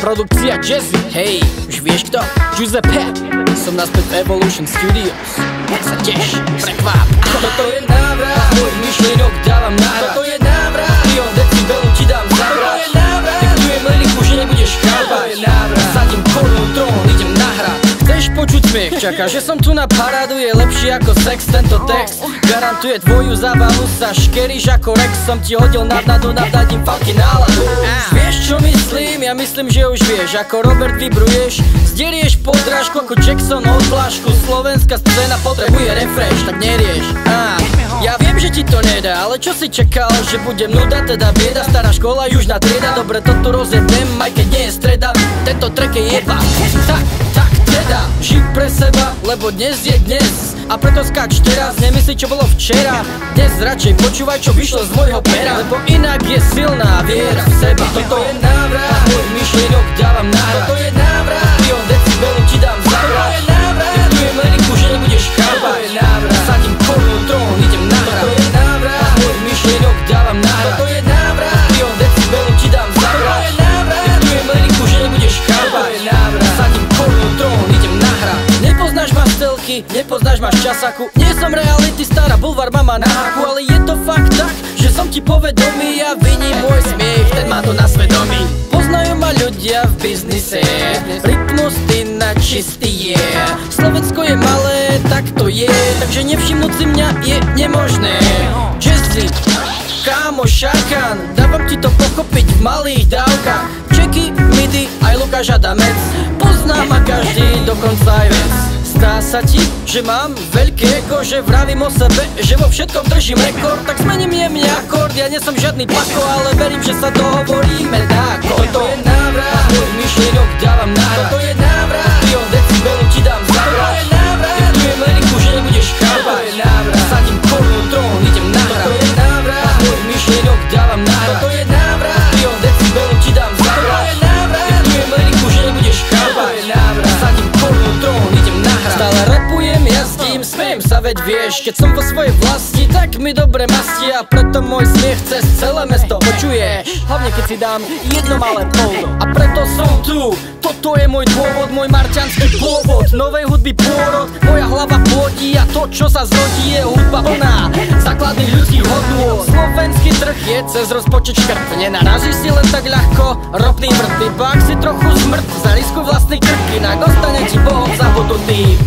produkcia Jazzy. Hej, už vieš kto? Giuseppe. Som naspäť v Evolution Studios. Tak sa teš, prekváp. Toto je návrat, môj myšlienok dávam náhrad. Toto je návrat, milión decibelov ti dám zabrať. Toto je návrat, diktujem liriku, že nebudeš chápať. Toto je návrat, sadím korunu trón, idem nahrať. Chceš počuť smiech, čaká, že som tu na parádu. Je lepší ako sex, tento text garantuje tvoju zábavu. Sa škeríš ako Rex, som ti hodil navnadu, navdadím falky náladu. Vieš čo myslím? Ja myslím, že už vieš. Ako Robert vybruješ, zderieš podrážku ako Jackson od plášku. Slovenská scéna potrebuje refresh, tak nerieš. Ja viem, že ti to nedá, ale čo si čakal? Že budem nuda, teda bieda. Stará škola, južná trieda. Dobre, to tu rozjedem, aj keď nie je streda. Tento track je jeba. Tak teda, žij pre seba, lebo dnes je dnes. A preto skáč teraz, nemyslí čo bolo včera. Dnes radšej počúvaj čo vyšlo z môjho pera. Lebo inak je silná viera v seba. Toto je návrat, môj myšlienok dávam náhrad. Toto je návrat, milión decibelov ti dám zabrať. Toto je návrat, diktujem liriku, že nebudeš chápať. Toto je návrat, sadím korunu trón, idem nahrať. Toto je návrat, môj myšlienok dávam náhrad. Toto je návrat, milión decibelov ti dám zabrať. Toto je návrat, diktujem liriku, že nebudeš chápať. Toto je návrat, sadím korunu trón, idem nahrať. Nepoznáš ma z telky, nepoznáš ma z časaku. Nie som reality stará, bulvár mama na haku. Ale je to fakt tak, že som ti povedomý. Ja viním môj smiech, ten má to na svedomí. Poznajú ma ľudia v biznise, rytmus ty na čistý je. Slovensko je malé, tak to je, takže nevšimnúť si mňa je nemožné. Jazzy, kámo Šakan, dávam ti to pochopiť v malých dávkach. Čeky, midi, aj Lukáš Adamec, pozná ma každý, dokonca aj vec. Zdá sa ti, že mám veľké ego, že vravím o sebe, že vo všetkom držím rekord. Tak zmením jemne akord, ja nie som žiadny pako, ale verím, že sa dohovoríme dáko. Toto je návrat, môj myšlienok dávam náhrad. Toto je návrat, milión decibelov ti dám zabrať. Toto je návrat, diktujem liriku, že nebudeš chápať. Toto je návrat, sadím korunu trón, idem nahrať. Toto je návrat, môj myšlienok dávam náhrad. Toto je návrat, milión decibelov ti dám zabrať. Toto je návrat, diktujem liriku, že nebudeš chápať. Toto je návrat, sadím korunu trón, idem nahrať. Stále rapujem, jazdím, smejem sa, veď vieš. Keď som vo svojej vlasti, tak mi dobre masti. A preto môj smiech cez celé mesto počuješ. Hlavne keď si dám jedno malé polno. A preto som tu, toto je môj dôvod, môj marťanský pôvod. Novej hudby pôrod, moja hlava pôdí. A to čo sa zrodí je hudba plná základných ľudských hodnôt. Slovenský trh je cez rozpočet škrt. Nenarazíš si len tak ľahko, ropný vrt. Iba ak si trochu zmrt, za risku vlastnej krk. Inak ostane ti Bohom zabudnutý.